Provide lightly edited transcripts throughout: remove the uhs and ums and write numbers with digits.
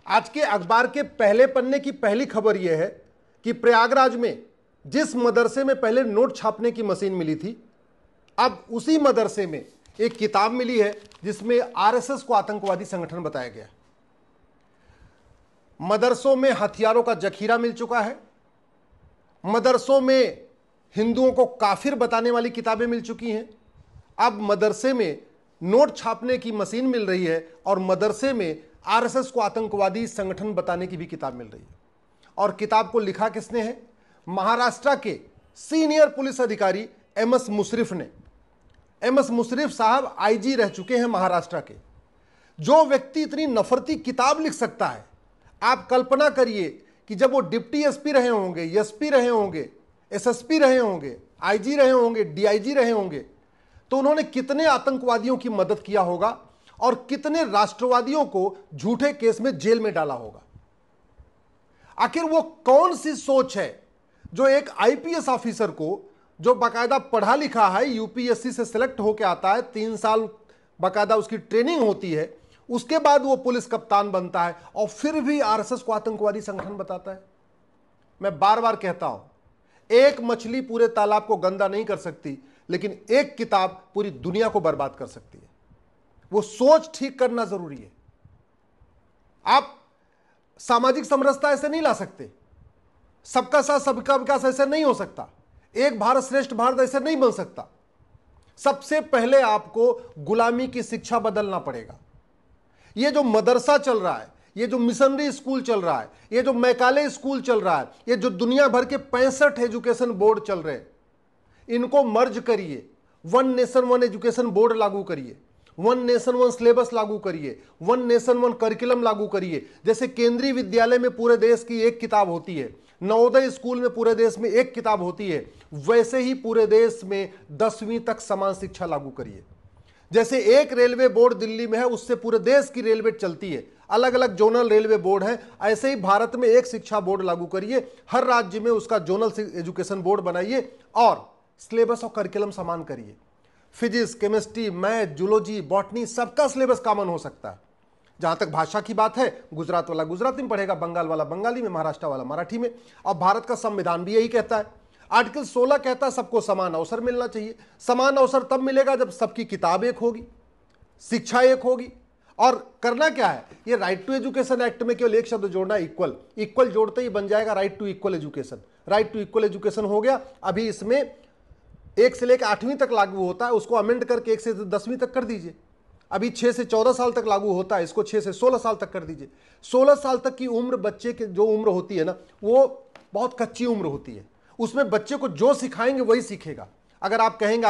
आज के अखबार के पहले पन्ने की पहली खबर यह है कि प्रयागराज में जिस मदरसे में पहले नोट छापने की मशीन मिली थी, अब उसी मदरसे में एक किताब मिली है जिसमें आरएसएस को आतंकवादी संगठन बताया गया। मदरसों में हथियारों का जखीरा मिल चुका है, मदरसों में हिंदुओं को काफिर बताने वाली किताबें मिल चुकी हैं, अब मदरसे में नोट छापने की मशीन मिल रही है और मदरसे में आरएसएस को आतंकवादी संगठन बताने की भी किताब मिल रही है। और किताब को लिखा किसने है? महाराष्ट्र के सीनियर पुलिस अधिकारी एमएस मुशर्रफ ने। एमएस मुशर्रफ साहब आईजी रह चुके हैं महाराष्ट्र के। जो व्यक्ति इतनी नफरती किताब लिख सकता है, आप कल्पना करिए कि जब वो डिप्टी एसपी रहे होंगे, एसपी रहे होंगे, एसएसपी रहे होंगे, आईजी रहे होंगे, डीआईजी रहे होंगे, तो उन्होंने कितने आतंकवादियों की मदद किया होगा और कितने राष्ट्रवादियों को झूठे केस में जेल में डाला होगा। आखिर वो कौन सी सोच है जो एक आईपीएस ऑफिसर को, जो बाकायदा पढ़ा लिखा है, यूपीएससी से सिलेक्ट होकर आता है, 3 साल बाकायदा उसकी ट्रेनिंग होती है, उसके बाद वो पुलिस कप्तान बनता है और फिर भी आरएसएस को आतंकवादी संगठन बताता है। मैं बार बार कहता हूं, एक मछली पूरे तालाब को गंदा नहीं कर सकती, लेकिन एक किताब पूरी दुनिया को बर्बाद कर सकती है। वो सोच ठीक करना जरूरी है। आप सामाजिक समरसता ऐसे नहीं ला सकते, सबका साथ सबका विकास ऐसे नहीं हो सकता, एक भारत श्रेष्ठ भारत ऐसे नहीं बन सकता। सबसे पहले आपको गुलामी की शिक्षा बदलना पड़ेगा। ये जो मदरसा चल रहा है, ये जो मिशनरी स्कूल चल रहा है, ये जो मैकाले स्कूल चल रहा है, ये जो दुनिया भर के 65 एजुकेशन बोर्ड चल रहे हैं, इनको मर्ज करिए, one nation one education board लागू करिए, वन नेशन वन सिलेबस लागू करिए, वन नेशन वन करिकुलम लागू करिए। जैसे केंद्रीय विद्यालय में पूरे देश की एक किताब होती है, नवोदय स्कूल में पूरे देश में एक किताब होती है, वैसे ही पूरे देश में 10वीं तक समान शिक्षा लागू करिए। जैसे एक रेलवे बोर्ड दिल्ली में है, उससे पूरे देश की रेलवे चलती है, अलग अलग जोनल रेलवे बोर्ड है, ऐसे ही भारत में एक शिक्षा बोर्ड लागू करिए, हर राज्य में उसका जोनल एजुकेशन बोर्ड बनाइए और सिलेबस और करिकुलम समान करिए। Physics, chemistry, math, zoology, botany, सबका सिलेबस कॉमन हो सकता है। जहां तक भाषा की बात है, गुजरात वाला गुजराती में पढ़ेगा, बंगाल वाला बंगाली में, महाराष्ट्र वाला मराठी में। और भारत का संविधान भी यही कहता है। आर्टिकल 16 कहता है सबको समान अवसर मिलना चाहिए। समान अवसर तब मिलेगा जब सबकी किताब एक होगी, शिक्षा एक होगी। और करना क्या है, ये राइट टू एजुकेशन एक्ट में केवल एक शब्द जोड़ना, इक्वल। इक्वल जोड़ते ही बन जाएगा right to equal education. Right to equal education हो गया। अभी इसमें 1 से लेकर 8वीं तक लागू होता है, उसको अमेंड करके 1 से 10वीं तक कर दीजिए। अभी 6 से 14 साल तक लागू होता है, इसको 6 से 16 साल तक कर दीजिए। 16 साल तक की उम्र, बच्चे की जो उम्र होती है ना, वो बहुत कच्ची उम्र होती है। उसमें बच्चे को जो सिखाएंगे वही सीखेगा। अगर आप कहेंगे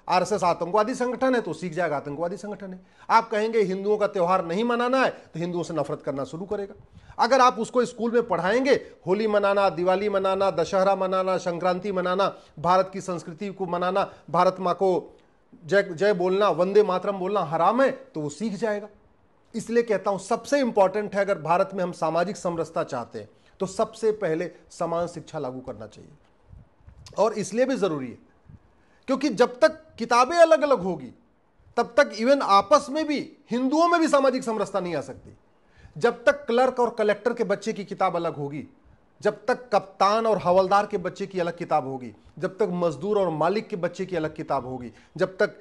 आरएसएस आतंकवादी संगठन है तो सीख जाएगा आतंकवादी संगठन है। आप कहेंगे हिंदुओं का त्यौहार नहीं मनाना है तो हिंदुओं से नफरत करना शुरू करेगा। अगर आप उसको स्कूल में पढ़ाएंगे होली मनाना, दिवाली मनाना, दशहरा मनाना, संक्रांति मनाना, भारत की संस्कृति को मनाना, भारत माँ को जय जय बोलना, वंदे मातरम बोलना हराम है, तो वो सीख जाएगा। इसलिए कहता हूं सबसे इंपॉर्टेंट है, अगर भारत में हम सामाजिक समरसता चाहते हैं तो सबसे पहले समान शिक्षा लागू करना चाहिए। और इसलिए भी जरूरी है क्योंकि जब तक किताबें अलग अलग होगी तब तक इवन आपस में भी, हिंदुओं में भी सामाजिक समरसता नहीं आ सकती। जब तक क्लर्क और कलेक्टर के बच्चे की किताब अलग होगी, जब तक कप्तान और हवलदार के बच्चे की अलग किताब होगी, जब तक मजदूर और मालिक के बच्चे की अलग किताब होगी, जब तक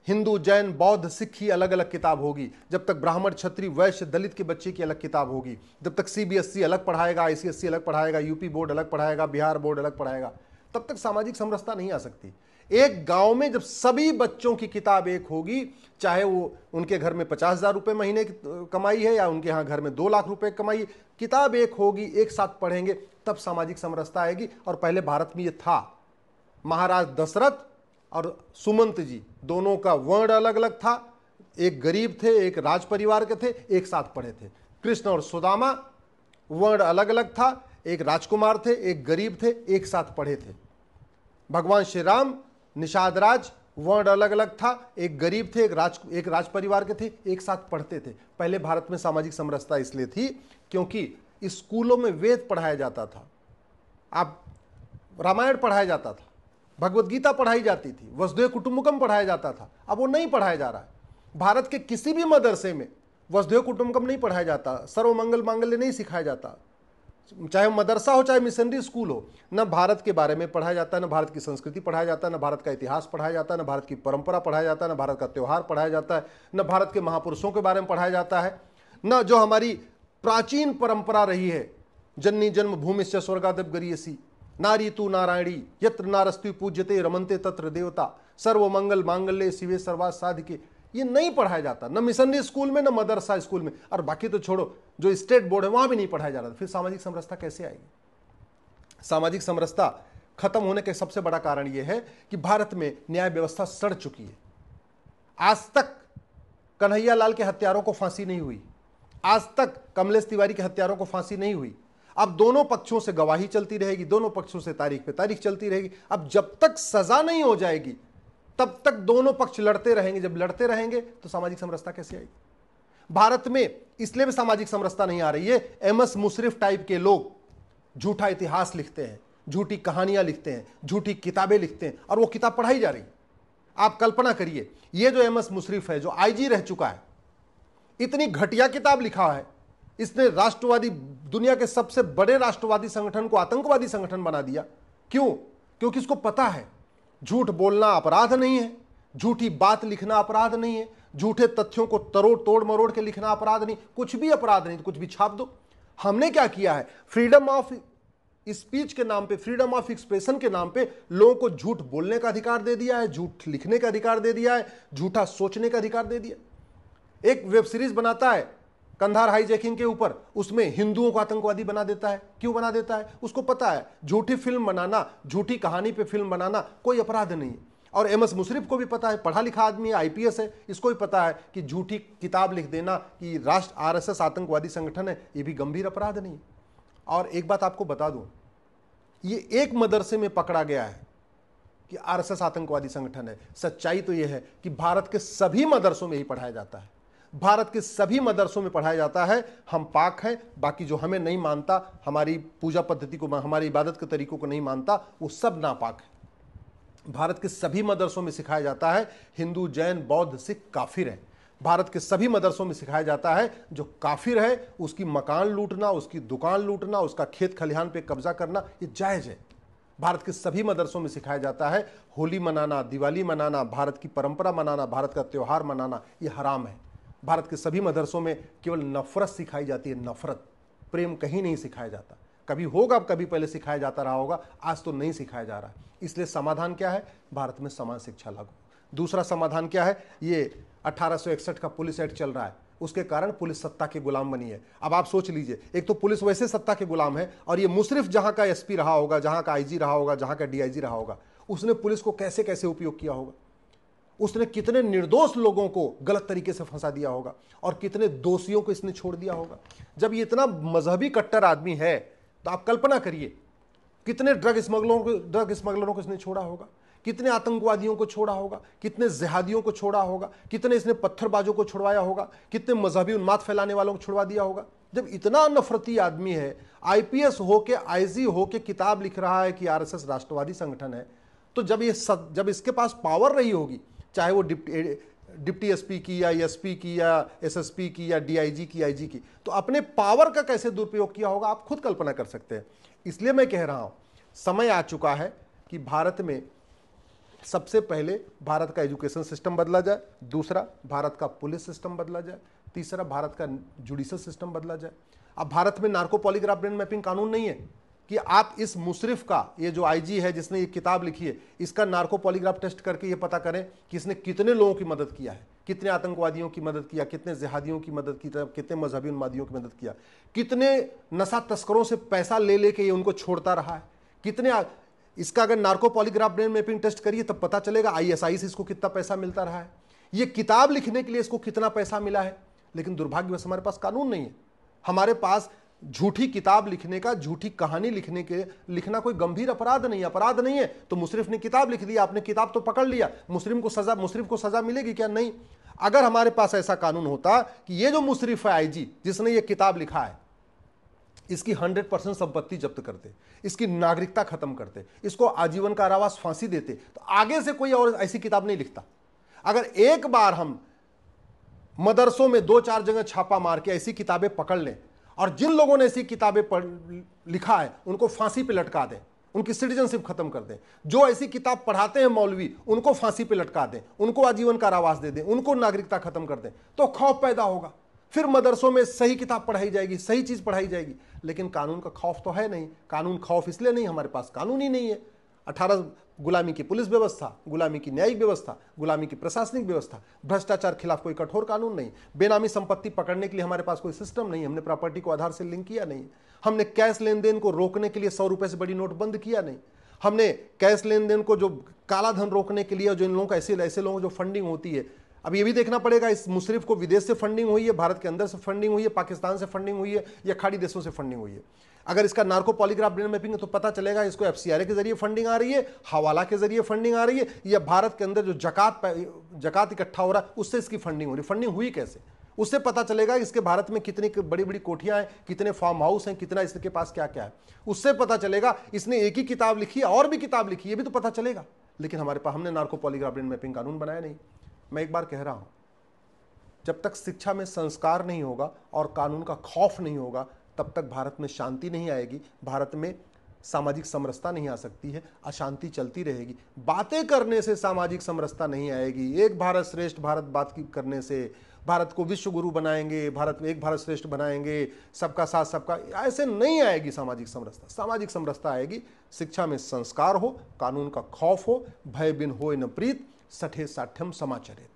हिंदू, जैन, बौद्ध, सिख की अलग अलग किताब होगी, जब तक ब्राह्मण, क्षत्रिय, वैश्य, दलित के बच्चे की अलग किताब होगी, जब तक सीबीएसई अलग पढ़ाएगा, आईसीएसई अलग पढ़ाएगा, यूपी बोर्ड अलग पढ़ाएगा, बिहार बोर्ड अलग पढ़ाएगा, तब तक सामाजिक समरसता नहीं आ सकती। एक गांव में जब सभी बच्चों की किताब एक होगी, चाहे वो उनके घर में 50,000 रुपए महीने की कमाई है या उनके यहाँ घर में 2 लाख रुपए कमाई, किताब एक होगी, एक साथ पढ़ेंगे, तब सामाजिक समरसता आएगी। और पहले भारत में ये था। महाराज दशरथ और सुमंत जी दोनों का वर्ण अलग अलग था, एक गरीब थे, एक राज परिवार के थे, एक साथ पढ़े थे। कृष्ण और सुदामा वर्ण अलग अलग था, एक राजकुमार थे, एक गरीब थे, एक साथ पढ़े थे। भगवान श्री राम, निषाद राज, वर्ण अलग अलग था, एक गरीब थे, एक राज परिवार के थे, एक साथ पढ़ते थे। पहले भारत में सामाजिक समरसता इसलिए थी क्योंकि स्कूलों में वेद पढ़ाया जाता था, आप रामायण पढ़ाया जाता था, भगवत गीता पढ़ाई जाती थी, वसुधैव कुटुंबकम पढ़ाया जाता था। अब वो नहीं पढ़ाया जा रहा है। भारत के किसी भी मदरसे में वसुधैव कुटुंबकम नहीं पढ़ाया जाता, सर्वमंगल मांगल्य नहीं सिखाया जाता, चाहे मदरसा हो चाहे मिशनरी स्कूल हो, न भारत के बारे में पढ़ाया जाता है, न भारत की संस्कृति पढ़ाया जाता है, न भारत का इतिहास पढ़ाया जाता है, न भारत की परंपरा पढ़ाया जाता है, न भारत का त्यौहार पढ़ाया जाता है, न भारत के महापुरुषों के बारे में पढ़ाया जाता है, न जो हमारी प्राचीन परंपरा रही है, जननी जन्म भूमिश्च स्वर्गादप गरीयसी, नारी तू नारायणी यत्र नारस्तु पूज्यते रमनते तत्र देवता, सर्वमंगल मांगल्ये शिवे सर्वार्थ साधिके, ये नहीं पढ़ाया जाता, न मिशनरी स्कूल में न मदरसा स्कूल में, और बाकी तो छोड़ो जो स्टेट बोर्ड है वहां भी नहीं पढ़ाया जा रहा। फिर सामाजिक समरसता कैसे आएगी? सामाजिक समरसता खत्म होने का सबसे बड़ा कारण यह है कि भारत में न्याय व्यवस्था सड़ चुकी है। आज तक कन्हैया लाल के हत्यारों को फांसी नहीं हुई, आज तक कमलेश तिवारी के हत्यारों को फांसी नहीं हुई। अब दोनों पक्षों से गवाही चलती रहेगी, दोनों पक्षों से तारीख पे तारीख चलती रहेगी। अब जब तक सजा नहीं हो जाएगी तब तक दोनों पक्ष लड़ते रहेंगे। जब लड़ते रहेंगे तो सामाजिक समरसता कैसे आएगी? भारत में इसलिए भी सामाजिक समरसता नहीं आ रही है, एमएस मुशर्रफ टाइप के लोग झूठा इतिहास लिखते हैं, झूठी कहानियां लिखते हैं, झूठी किताबें लिखते हैं, और वो किताब पढ़ाई जा रही। आप कल्पना करिए, ये जो एमएस मुशर्रफ है, जो आईजी रह चुका है, इतनी घटिया किताब लिखा है, इसने राष्ट्रवादी, दुनिया के सबसे बड़े राष्ट्रवादी संगठन को आतंकवादी संगठन बना दिया। क्यों? क्योंकि इसको पता है झूठ बोलना अपराध नहीं है, झूठी बात लिखना अपराध नहीं है, झूठे तथ्यों को तोड़ मरोड़ के लिखना अपराध नहीं, कुछ भी अपराध नहीं, तो कुछ भी छाप दो। हमने क्या किया है? फ्रीडम ऑफ स्पीच के नाम पे, फ्रीडम ऑफ एक्सप्रेशन के नाम पे लोगों को झूठ बोलने का अधिकार दे दिया है, झूठ लिखने का अधिकार दे दिया है, झूठा सोचने का अधिकार दे दिया। एक वेब सीरीज बनाता है कंधार हाईजैकिंग के ऊपर, उसमें हिंदुओं को आतंकवादी बना देता है। क्यों बना देता है? उसको पता है झूठी फिल्म बनाना, झूठी कहानी पे फिल्म बनाना कोई अपराध नहीं है। और एमएस मुशर्रफ को भी पता है, पढ़ा लिखा आदमी है, आईपीएस है, इसको भी पता है कि झूठी किताब लिख देना कि राष्ट्र आरएसएस आतंकवादी संगठन है, ये भी गंभीर अपराध नहीं है। और एक बात आपको बता दूं, ये एक मदरसे में पकड़ा गया है कि आरएसएस आतंकवादी संगठन है। सच्चाई तो यह है कि भारत के सभी मदरसों में ही पढ़ाया जाता है, भारत के सभी मदरसों में पढ़ाया जाता है हम पाक हैं, बाकी जो हमें नहीं मानता, हमारी पूजा पद्धति को, हमारी इबादत के तरीकों को नहीं मानता, वो सब नापाक है। भारत के सभी मदरसों में सिखाया जाता है हिंदू, जैन, बौद्ध, सिख काफिर हैं। भारत के सभी मदरसों में सिखाया जाता है जो काफिर है उसकी मकान लूटना, उसकी दुकान लूटना, उसका खेत खलिहान पे कब्जा करना ये जायज है। भारत के सभी मदरसों में सिखाया जाता है होली मनाना, दिवाली मनाना, भारत की परंपरा मनाना, भारत का त्यौहार मनाना ये हराम है। भारत के सभी मदरसों में केवल नफरत सिखाई जाती है, नफरत, प्रेम कहीं नहीं सिखाया जाता। कभी होगा, कभी पहले सिखाया जाता रहा होगा, आज तो नहीं सिखाया जा रहा है। इसलिए समाधान क्या है? भारत में समान शिक्षा लागू। दूसरा समाधान क्या है? ये 1861 का पुलिस एक्ट चल रहा है, उसके कारण पुलिस सत्ता के गुलाम बनी है। अब आप सोच लीजिए, एक तो पुलिस वैसे सत्ता के गुलाम है, और ये मुशर्रफ जहां का एसपी रहा होगा, जहां का आईजी रहा होगा, जहां का डीआईजी रहा होगा, उसने पुलिस को कैसे कैसे उपयोग किया होगा, उसने कितने निर्दोष लोगों को गलत तरीके से फंसा दिया होगा, और कितने दोषियों को इसने छोड़ दिया होगा। जब ये इतना मजहबी कट्टर आदमी है तो आप कल्पना करिए कितने ड्रग स्मगलरों को इसने छोड़ा होगा, कितने आतंकवादियों को छोड़ा होगा, कितने जिहादियों को छोड़ा होगा, कितने इसने पत्थरबाजों को छुड़वाया होगा, कितने मजहबी उन्माद फैलाने वालों को छुड़वा दिया होगा। जब इतना नफरती आदमी है, आईपीएस होके, आईजी होके किताब लिख रहा है कि आरएसएस राष्ट्रवादी संगठन है, तो जब इसके पास पावर रही होगी, चाहे वो डिप्टी एसपी की या एसपी की या एसएसपी की या डीआईजी की, आईजी की, तो अपने पावर का कैसे दुरुपयोग किया होगा आप खुद कल्पना कर सकते हैं। इसलिए मैं कह रहा हूं, समय आ चुका है कि भारत में सबसे पहले भारत का एजुकेशन सिस्टम बदला जाए, दूसरा भारत का पुलिस सिस्टम बदला जाए, तीसरा भारत का जुडिशल सिस्टम बदला जाए। अब भारत में नार्को पॉलीग्राफ ब्रेन मैपिंग कानून नहीं है कि आप इस मुशर्रफ का, ये जो आईजी है जिसने ये किताब लिखी है, इसका नार्को पॉलीग्राफ टेस्ट करके ये पता करें कि इसने कितने लोगों की मदद किया है, कितने आतंकवादियों की मदद किया, कितने जिहादियों की मदद की, कितने मजहबी उन्मादियों की मदद किया, कितने नशा तस्करों से पैसा ले लेके ये उनको छोड़ता रहा है, कितने। इसका अगर narco polygraph brain mapping test करिए तब पता चलेगा आईएसआई से इसको कितना पैसा मिलता रहा है, ये किताब लिखने के लिए इसको कितना पैसा मिला है। लेकिन दुर्भाग्यवश हमारे पास कानून नहीं है। हमारे पास झूठी किताब लिखने का, झूठी कहानी लिखना कोई गंभीर अपराध नहीं है। तो मुशर्रफ ने किताब लिख दिया, आपने किताब तो पकड़ लिया, मुशर्रफ को सजा मिलेगी क्या? नहीं। अगर हमारे पास ऐसा कानून होता कि ये जो मुशर्रफ है आईजी जिसने ये किताब लिखा है, इसकी 100% संपत्ति जब्त करते, इसकी नागरिकता खत्म करते, इसको आजीवन कारावास फांसी देते, तो आगे से कोई और ऐसी किताब नहीं लिखता। अगर एक बार हम मदरसों में 2-4 जगह छापा मार के ऐसी किताबें पकड़ लें और जिन लोगों ने ऐसी किताबें लिखा है उनको फांसी पे लटका दें, उनकी सिटीजनशिप खत्म कर दें। जो ऐसी किताब पढ़ाते हैं मौलवी उनको फांसी पे लटका दें, उनको आजीवन कारावास दे दें, उनको नागरिकता खत्म कर दें, तो खौफ पैदा होगा। फिर मदरसों में सही किताब पढ़ाई जाएगी, सही चीज पढ़ाई जाएगी। लेकिन कानून का खौफ तो है नहीं। कानून खौफ इसलिए नहीं, हमारे पास कानून ही नहीं है। 18 गुलामी की पुलिस व्यवस्था, गुलामी की न्यायिक व्यवस्था, गुलामी की प्रशासनिक व्यवस्था, भ्रष्टाचार खिलाफ कोई कठोर कानून नहीं, बेनामी संपत्ति पकड़ने के लिए हमारे पास कोई सिस्टम नहीं, हमने प्रॉपर्टी को आधार से लिंक किया नहीं, हमने कैश लेन देन को रोकने के लिए 100 रुपए से बड़ी नोट बंद किया नहीं, हमने कैश लेन देन को जो काला धन रोकने के लिए जो इन लोगों का ऐसे लोगों जो फंडिंग होती है, अब ये भी देखना पड़ेगा इस मुशर्रिफ को विदेश से फंडिंग हुई है, भारत के अंदर से फंडिंग हुई है, पाकिस्तान से फंडिंग हुई है या खाड़ी देशों से फंडिंग हुई है। अगर इसका नार्को पॉलीग्राफ ब्रेन मैपिंग है तो पता चलेगा इसको एफसीआरए के जरिए फंडिंग आ रही है, हवाला के जरिए फंडिंग आ रही है, या भारत के अंदर जो जकात इकट्ठा हो रहा है उससे इसकी फंडिंग हो रही है। फंडिंग हुई कैसे, उससे पता चलेगा इसके भारत में कितनी बड़ी बड़ी कोठियां हैं, कितने फार्म हाउस हैं, कितना इसके पास क्या क्या है। उससे पता चलेगा इसने एक ही किताब लिखी है और भी किताब लिखी है, ये भी तो पता चलेगा। लेकिन हमारे पास, हमने नार्को पॉलीग्राफ ब्रेन मैपिंग कानून बनाया नहीं। मैं एक बार कह रहा हूं, जब तक शिक्षा में संस्कार नहीं होगा और कानून का खौफ नहीं होगा तब तक भारत में शांति नहीं आएगी, भारत में सामाजिक समरसता नहीं आ सकती है, अशांति चलती रहेगी। बातें करने से सामाजिक समरसता नहीं आएगी। एक भारत श्रेष्ठ भारत बात की करने से भारत को विश्व गुरु बनाएंगे, भारत में एक भारत श्रेष्ठ बनाएंगे, सबका साथ सबका, ऐसे नहीं आएगी सामाजिक समरसता। सामाजिक समरसता आएगी शिक्षा में संस्कार हो, कानून का खौफ हो, भय बिन होय न प्रीत, सठे साठ्यम समाचरित।